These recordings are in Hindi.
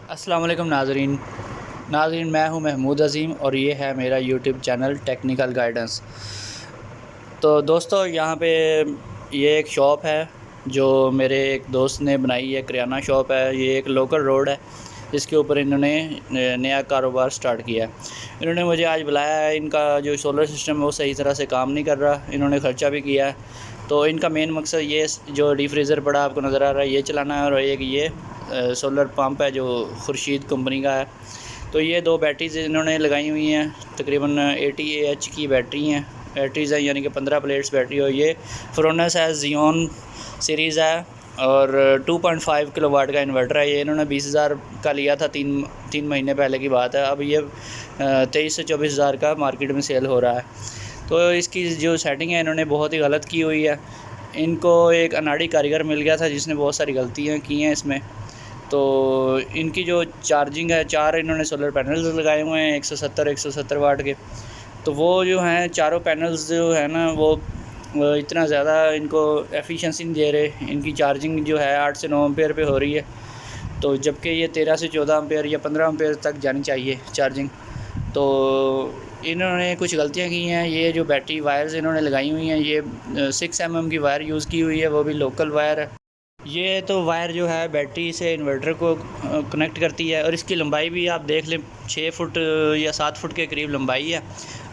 अस्सलाम वालेकुम नाज़रीन, मैं हूं महमूद अज़ीम और ये है मेरा यूट्यूब चैनल टेक्निकल गाइडेंस। तो दोस्तों, यहाँ पे ये एक शॉप है जो मेरे एक दोस्त ने बनाई है। किराना शॉप है, ये एक लोकल रोड है जिसके ऊपर इन्होंने नया कारोबार स्टार्ट किया है। इन्होंने मुझे आज बुलाया है। इनका जो सोलर सिस्टम है वो सही तरह से काम नहीं कर रहा, इन्होंने ख़र्चा भी किया है। तो इनका मेन मकसद ये जो डीप फ्रीज़र पड़ा आपको नज़र आ रहा है ये चलाना है, और एक ये सोलर पंप है जो खुर्शीद कंपनी का है। तो ये दो बैटरीज़ इन्होंने लगाई हुई हैं, तकरीबन 80 AH की बैटरीज़ हैं, यानी कि 15 प्लेट्स बैटरी। और ये फ्रोनस है, जियोन सीरीज़ है और 2.5 किलोवाट का इन्वर्टर है। ये इन्होंने 20,000 का लिया था, तीन महीने पहले की बात है। अब ये 23 से 24,000 का मार्केट में सेल हो रहा है। तो इसकी जो सेटिंग है इन्होंने बहुत ही गलत की हुई है। इनको एक अनाड़ी कारीगर मिल गया था जिसने बहुत सारी गलतियाँ की हैं इसमें। तो इनकी जो चार्जिंग है, 4 इन्होंने सोलर पैनल्स लगाए हुए हैं 170 वाट के। तो वो जो हैं चारों पैनल्स जो है ना वो इतना ज़्यादा इनको एफिशिएंसी नहीं दे रहे। इनकी चार्जिंग जो है 8 से 9 एम्पेयर पे हो रही है, तो जबकि ये 13 से 14 एम्पेयर या 15 एम्पेयर तक जानी चाहिए चार्जिंग। तो इन्होंने कुछ गलतियां की हैं। ये जो बैटरी वायर्स इन्होंने लगाई हुई हैं ये 6 mm की वायर यूज़ की हुई है, वो भी लोकल वायर है। ये तो वायर जो है बैटरी से इन्वर्टर को कनेक्ट करती है, और इसकी लंबाई भी आप देख लें 6 फुट या 7 फुट के करीब लंबाई है।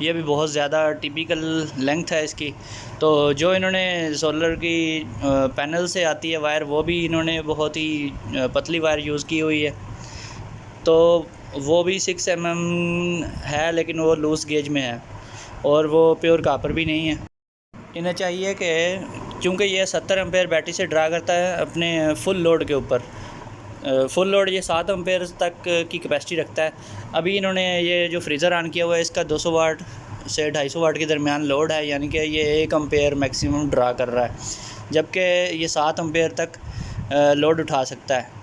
ये भी बहुत ज़्यादा टिपिकल लेंथ है इसकी। तो जो इन्होंने सोलर की पैनल से आती है वायर, वो भी इन्होंने बहुत ही पतली वायर यूज़ की हुई है। तो वो भी 6 mm है, लेकिन वो लूज़ गेज में है और वो प्योर कापर भी नहीं है। इन्हें चाहिए कि चूँकि ये 70 एम्पेयर बैटरी से ड्रा करता है अपने फुल लोड के ऊपर, फुल लोड ये 7 एम्पेयर तक की कैपेसिटी रखता है। अभी इन्होंने ये जो फ्रीज़र ऑन किया हुआ है इसका 200 वाट से 250 वाट के दरमियान लोड है, यानी कि ये 1 एम्पेयर मैक्सिमम ड्रा कर रहा है, जबकि ये 7 एम्पेयर तक लोड उठा सकता है।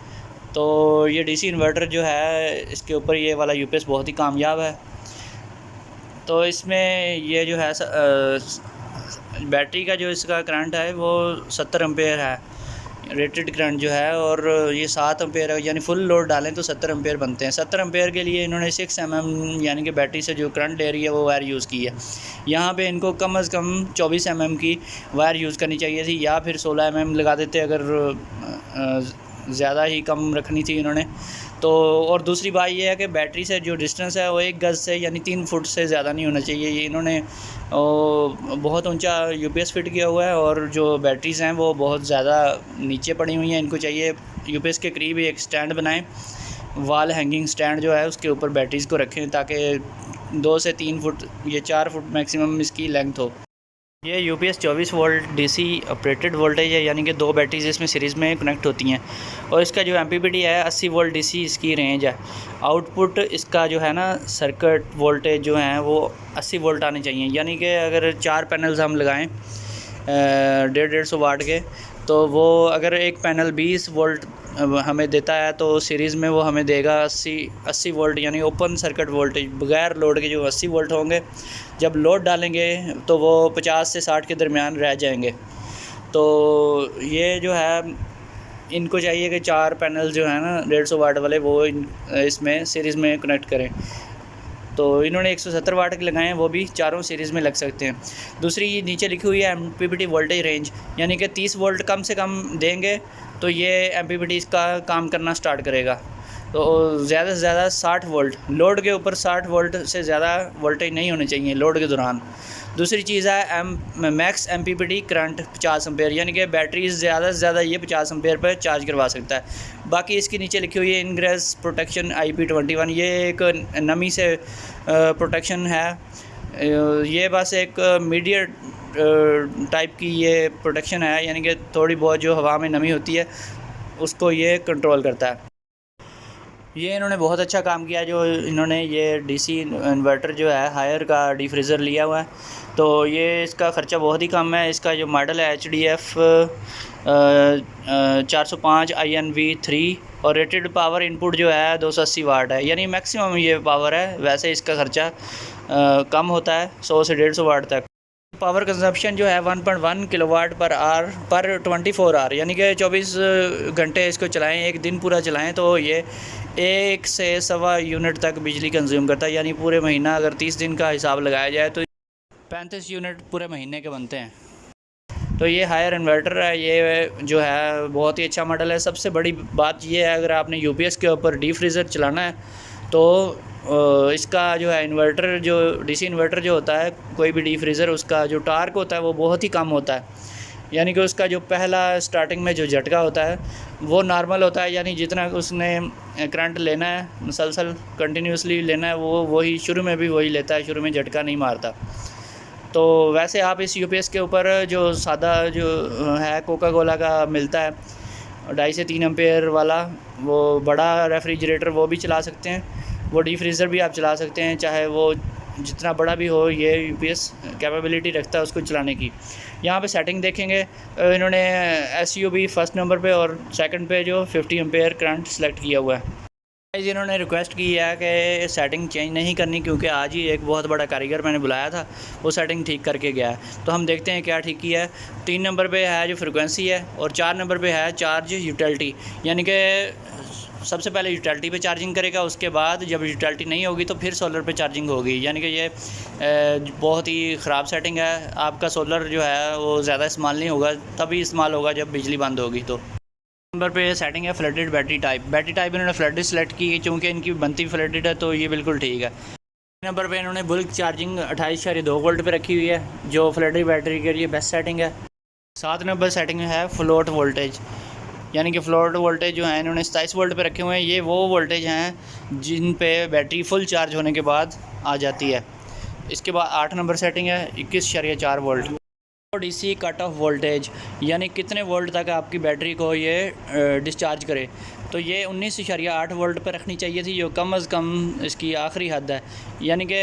तो ये डीसी इन्वर्टर जो है इसके ऊपर ये वाला यूपीएस बहुत ही कामयाब है। तो इसमें ये जो है बैटरी का जो इसका करंट है वो 70 एम्पेयर है रेटेड करंट जो है, और ये 7 एम्पेयर है, यानी फुल लोड डालें तो 70 एम्पेयर बनते हैं। 70 एम्पेयर के लिए इन्होंने 6 mm यानी कि बैटरी से जो करंट ले रही है वो वायर यूज़ की है। यहाँ पे इनको कम से कम 24 mm की वायर यूज़ करनी चाहिए थी, या फिर 16 mm लगा देते अगर ज़्यादा ही कम रखनी थी इन्होंने। तो और दूसरी बात ये है कि बैटरी से जो डिस्टेंस है वो 1 गज़ से यानी 3 फुट से ज़्यादा नहीं होना चाहिए। ये इन्होंने बहुत ऊंचा यूपीएस फिट किया हुआ है, और जो बैटरीज़ हैं वो बहुत ज़्यादा नीचे पड़ी हुई हैं। इनको चाहिए यूपीएस के करीब एक स्टैंड बनाएं, वॉल हैंगिंग स्टैंड जो है उसके ऊपर बैटरीज़ को रखें, ताकि 2 से 3 फुट या 4 फुट मैक्सिमम इसकी लेंथ हो। ये UPS 24 volt DC operated voltage है, यानी कि 2 बैटरीज इसमें सीरीज़ में कनेक्ट होती हैं। और इसका जो एमपीपीटी है 80 वोल्ट डीसी इसकी रेंज है। आउटपुट इसका जो है ना सर्किट वोल्टेज जो है वो 80 वोल्ट आने चाहिए, यानी कि अगर 4 पैनल्स हम लगाएं 150 वाट के, तो वो अगर एक पैनल 20 वोल्ट हमें देता है तो सीरीज़ में वो हमें देगा 80 वोल्ट, यानी ओपन सर्किट वोल्टेज बग़ैर लोड के जो 80 वोल्ट होंगे। जब लोड डालेंगे तो वो 50 से 60 के दरमियान रह जाएंगे। तो ये जो है इनको चाहिए कि 4 पैनल जो है ना 150 वाट वाले वो इसमें सीरीज़ में कनेक्ट करें। तो इन्होंने 170 वाट के लगाए हैं, वो भी चारों सीरीज़ में लग सकते हैं। दूसरी नीचे लिखी हुई है एमपीपीटी वोल्टेज रेंज, यानी कि 30 वोल्ट कम से कम देंगे तो ये एमपीपीटी इसका काम करना स्टार्ट करेगा। तो ज़्यादा से ज़्यादा 60 वोल्ट, लोड के ऊपर 60 वोल्ट से ज़्यादा वोल्टेज नहीं होने चाहिए लोड के दौरान। दूसरी चीज़ है मैक्स एमपीपीटी करंट 50 एम्पेयर, यानी कि बैटरी ज़्यादा से ज़्यादा ये 50 एम्पेयर पर चार्ज करवा सकता है। बाकी इसकी नीचे लिखी हुई है इनग्रेस प्रोटेक्शन IP21, ये एक नमी से प्रोटेक्शन है। ये बस एक मीडियम टाइप की ये प्रोटेक्शन है, यानी कि थोड़ी बहुत जो हवा में नमी होती है उसको ये कंट्रोल करता है। ये इन्होंने बहुत अच्छा काम किया जो इन्होंने ये डीसी इन्वर्टर जो है हायर का डीफ्रीज़र लिया हुआ है। तो ये इसका ख़र्चा बहुत ही कम है। इसका जो मॉडल है HDF 405 INV3, और रेटेड पावर इनपुट जो है 280 वाट है, यानी मैक्सिमम ये पावर है। वैसे इसका ख़र्चा कम होता है 100 से 150 वाट तक। पावर कंजप्शन जो है 1.1 किलोवाट पर आवर पर 24 आवर, यानी कि 24 घंटे इसको चलाएं, एक दिन पूरा चलाएं तो ये 1 से सवा यूनिट तक बिजली कंज्यूम करता है, यानी पूरे महीना अगर 30 दिन का हिसाब लगाया जाए तो 35 यूनिट पूरे महीने के बनते हैं। तो ये हायर इन्वर्टर है, ये जो है बहुत ही अच्छा मॉडल है। सबसे बड़ी बात ये है, अगर आपने यूपीएस के ऊपर डीप फ्रीज़र चलाना है तो इसका जो है इन्वर्टर, जो डीसी इन्वर्टर जो होता है, कोई भी डीप फ्रीज़र, उसका जो टार्क होता है वो बहुत ही कम होता है। यानी कि उसका जो पहला स्टार्टिंग में जो झटका होता है वो नॉर्मल होता है, यानी जितना उसने करंट लेना है, मुसलसल कंटिन्यूसली लेना है, वो वही शुरू में भी वही लेता है, शुरू में झटका नहीं मारता। तो वैसे आप इस यूपीएस के ऊपर जो सादा जो है कोका कोला का मिलता है 2.5 से 3 एम्पेयर वाला, वो बड़ा रेफ्रिजरेटर वो भी चला सकते हैं, वो डीप फ्रीज़र भी आप चला सकते हैं, चाहे वो जितना बड़ा भी हो, ये यूपीएस कैपेबिलिटी रखता है उसको चलाने की। यहाँ पे सेटिंग देखेंगे, इन्होंने एसयूबी फर्स्ट नंबर पे और सेकंड पे जो 50 एम्पेयर करंट सेलेक्ट किया हुआ है। इन्होंने रिक्वेस्ट की है कि सेटिंग चेंज नहीं करनी, क्योंकि आज ही एक बहुत बड़ा कारीगर मैंने बुलाया था, वो सेटिंग ठीक करके गया है। तो हम देखते हैं क्या ठीक किया है। 3 नंबर पे है जो फ्रिक्वेंसी है, और 4 नंबर पे है चार्ज यूटिलिटी, यानी कि सबसे पहले यूटिलिटी पे चार्जिंग करेगा, उसके बाद जब यूटिलिटी नहीं होगी तो फिर सोलर पे चार्जिंग होगी। यानी कि ये बहुत ही ख़राब सेटिंग है। आपका सोलर जो है वो ज़्यादा इस्तेमाल नहीं होगा, तभी इस्तेमाल होगा जब बिजली बंद होगी। तो नंबर पे सेटिंग है फ्लडेड बैटरी टाइप इन्होंने फ्लडेड सेलेक्ट की, क्योंकि इनकी बनती फ्लडेड है, तो ये बिल्कुल ठीक है। नंबर पे इन्होंने बुल्क चार्जिंग 28.2 वोल्ट पे रखी हुई है, जो फ्लडेड बैटरी के लिए बेस्ट सेटिंग है। 7 नंबर सेटिंग है फ्लोट वोल्टेज, यानी कि फ्लोट वोल्टेज जो है इन्होंने 27 वोल्ट पे रखे हुए हैं। ये वो वोल्टेज हैं जिन पे बैटरी फुल चार्ज होने के बाद आ जाती है। इसके बाद 8 नंबर सेटिंग है 21.4 volt. DC cut off voltage, यानी कितने वोल्ट तक आपकी बैटरी को ये डिस्चार्ज करे। तो ये 19.8 वोल्ट पर रखनी चाहिए थी, जो कम अज़ कम इसकी आखिरी हद है। यानी कि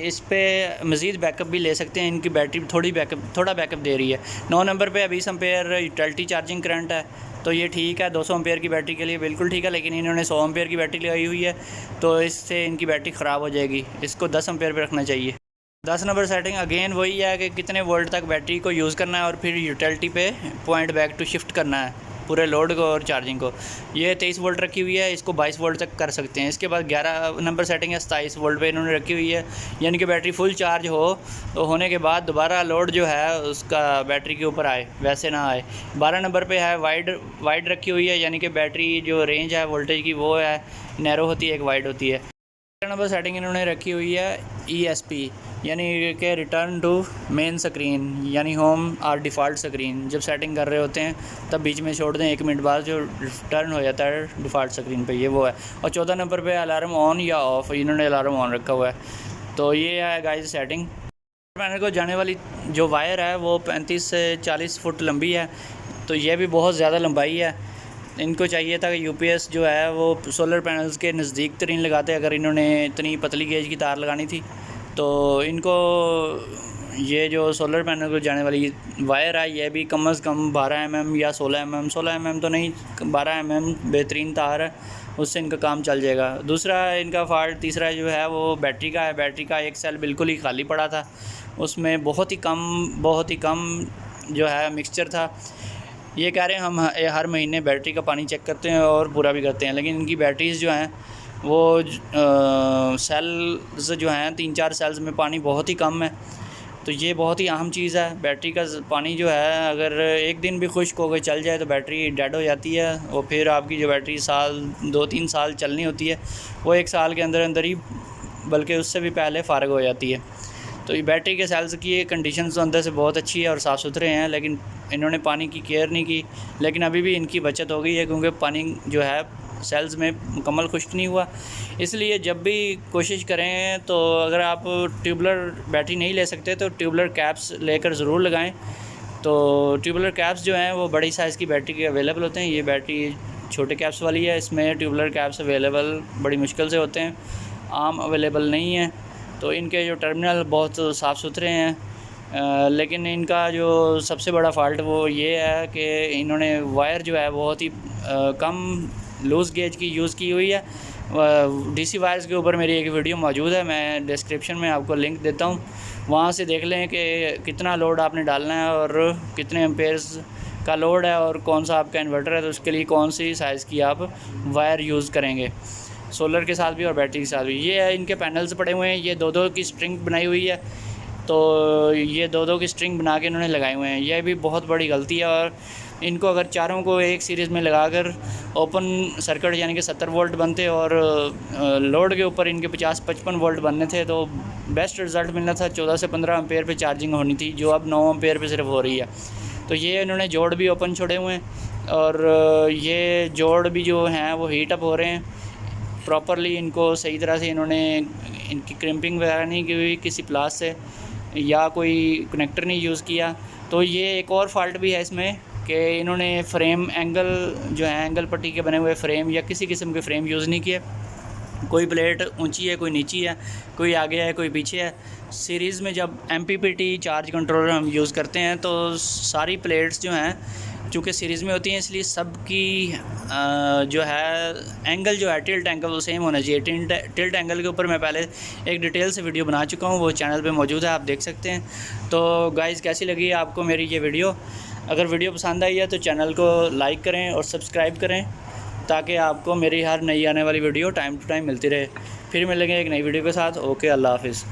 इस पे मज़ीद बैकअप भी ले सकते हैं, इनकी बैटरी थोड़ा बैकअप दे रही है। 9 नंबर पे 20 एम्पेयर यूटिलिटी चार्जिंग करंट है, तो ये ठीक है, 200 एम्पेयर की बैटरी के लिए बिल्कुल ठीक है। लेकिन इन्होंने 100 एम्पेयर की बैटरी लगाई हुई है, तो इससे इनकी बैटरी ख़राब हो जाएगी। इसको 10 एम्पेयर पर रखना चाहिए। 10 नंबर सेटिंग अगेन वही है कि कितने वोल्ट तक बैटरी को यूज़ करना है, और फिर यूटिलिटी पे पॉइंट बैक टू शिफ्ट करना है पूरे लोड को और चार्जिंग को। ये 23 वोल्ट रखी हुई है, इसको 22 वोल्ट तक कर सकते हैं। इसके बाद 11 नंबर सेटिंग है 27 वोल्ट पे इन्होंने रखी हुई है, यानी कि बैटरी फुल चार्ज हो तो होने के बाद दोबारा लोड जो है उसका बैटरी के ऊपर आए, वैसे ना आए। 12 नंबर पे है वाइड रखी हुई है, यानी कि बैटरी जो रेंज है वोल्टेज की वो है नैरो होती है, एक वाइड होती है। 13 नंबर सेटिंग इन्होंने रखी हुई है ESP, यानी कि रिटर्न टू मेन स्क्रीन, यानी होम और डिफ़ॉल्ट स्क्रीन। जब सेटिंग कर रहे होते हैं तब बीच में छोड़ दें, 1 मिनट बाद जो रिटर्न हो जाता है डिफ़ॉल्ट स्क्रीन पे, ये वो है। और 14 नंबर पे अलार्म ऑन या ऑफ़, इन्होंने अलार्म ऑन रखा हुआ है। तो ये है गाइस सेटिंग। पैनल को जाने वाली जो वायर है वो 35 से 40 फुट लंबी है, तो ये भी बहुत ज़्यादा लंबाई है। इनको चाहिए था कि यूपीएस जो है वो सोलर पैनल्स के नज़दीक तरीन लगाते, अगर इन्होंने इतनी पतली गेज की तार लगानी थी। तो इनको ये जो सोलर पैनल को जाने वाली वायर है ये भी कम अज़ कम 12 mm या 16 mm तो नहीं, 12 mm बेहतरीन तार है, उससे इनका काम चल जाएगा। दूसरा इनका फॉल्ट तीसरा जो है वो बैटरी का है। बैटरी का एक सेल बिल्कुल ही खाली पड़ा था, उसमें बहुत ही कम जो है मिक्सचर था। ये कह रहे हैं हम हर महीने बैटरी का पानी चेक करते हैं और पूरा भी करते हैं, लेकिन इनकी बैटरीज़ जो हैं वो सेल्स जो हैं 3-4 सेल्स में पानी बहुत ही कम है। तो ये बहुत ही अहम चीज़ है। बैटरी का पानी जो है अगर एक दिन भी खुश्क होकर चल जाए तो बैटरी डेड हो जाती है, और फिर आपकी जो बैटरी 2-3 साल चलनी होती है वो 1 साल के अंदर ही, बल्कि उससे भी पहले फ़ारग हो जाती है। तो ये बैटरी के सेल्स की कंडीशन तो अंदर से बहुत अच्छी है और साफ़ सुथरे हैं, लेकिन इन्होंने पानी की केयर नहीं की। लेकिन अभी भी इनकी बचत हो गई है, क्योंकि पानी जो है सेल्स में मुकम्मल खुश्क नहीं हुआ। इसलिए जब भी कोशिश करें तो अगर आप ट्यूबलर बैटरी नहीं ले सकते तो ट्यूबलर कैप्स लेकर ज़रूर लगाएं। तो ट्यूबलर कैप्स जो हैं वो बड़ी साइज़ की बैटरी के अवेलेबल होते हैं। ये बैटरी छोटे कैप्स वाली है, इसमें ट्यूबलर कैप्स अवेलेबल बड़ी मुश्किल से होते हैं, आम अवेलेबल नहीं है। तो इनके जो टर्मिनल बहुत साफ़ सुथरे हैं, लेकिन इनका जो सबसे बड़ा फ़ॉल्ट वो ये है कि इन्होंने वायर जो है बहुत ही कम लूज़ गेज की यूज़ की हुई है। डीसी वायर्स के ऊपर मेरी एक वीडियो मौजूद है, मैं डिस्क्रिप्शन में आपको लिंक देता हूँ, वहाँ से देख लें कि कितना लोड आपने डालना है और कितने एम्पेयर्स का लोड है और कौन सा आपका इन्वर्टर है, तो उसके लिए कौन सी साइज़ की आप वायर यूज़ करेंगे। सोलर के साथ भी और बैटरी के साथ भी। ये है इनके पैनल्स पड़े हुए हैं, ये दो की स्ट्रिंग बनाई हुई है, तो ये दो की स्ट्रिंग बना के इन्होंने लगाए हुए हैं। यह भी बहुत बड़ी गलती है, और इनको अगर चारों को एक सीरीज़ में लगाकर ओपन सर्किट यानी कि 70 वोल्ट बनते और लोड के ऊपर इनके 50-55 वोल्ट बनने थे, तो बेस्ट रिज़ल्ट मिलना था। 14 से 15 एम्पेयर पे चार्जिंग होनी थी, जो अब 9 एम्पेयर पे सिर्फ हो रही है। तो ये इन्होंने जोड़ भी ओपन छोड़े हुए हैं, और ये जोड़ भी जो हैं वो हीट अप हो रहे हैं प्रॉपरली। इनको सही तरह से इन्होंने इनकी क्रिम्पिंग वगैरह नहीं की हुई किसी प्लास से, या कोई कनेक्टर नहीं यूज़ किया। तो ये एक और फॉल्ट भी है इसमें कि इन्होंने फ्रेम एंगल जो है एंगल पट्टी के बने हुए फ्रेम या किसी किस्म के फ्रेम यूज़ नहीं किए। कोई प्लेट ऊंची है, कोई नीची है, कोई आगे है, कोई पीछे है। सीरीज़ में जब MPPT चार्ज कंट्रोलर हम यूज़ करते हैं तो सारी प्लेट्स जो हैं चूँकि सीरीज़ में होती हैं, इसलिए सबकी जो है एंगल जो है टिल्ट एंगल वो सेम होना चाहिए। टिल्ट एंगल के ऊपर मैं पहले एक डिटेल से वीडियो बना चुका हूँ, वो चैनल पे मौजूद है, आप देख सकते हैं। तो गाइज़ कैसी लगी आपको मेरी ये वीडियो? अगर वीडियो पसंद आई है तो चैनल को लाइक करें और सब्सक्राइब करें, ताकि आपको मेरी हर नई आने वाली वीडियो टाइम टू टाइम मिलती रहे। फिर मिलेंगे एक नई वीडियो के साथ। ओके, अल्लाह हाफ़िज़।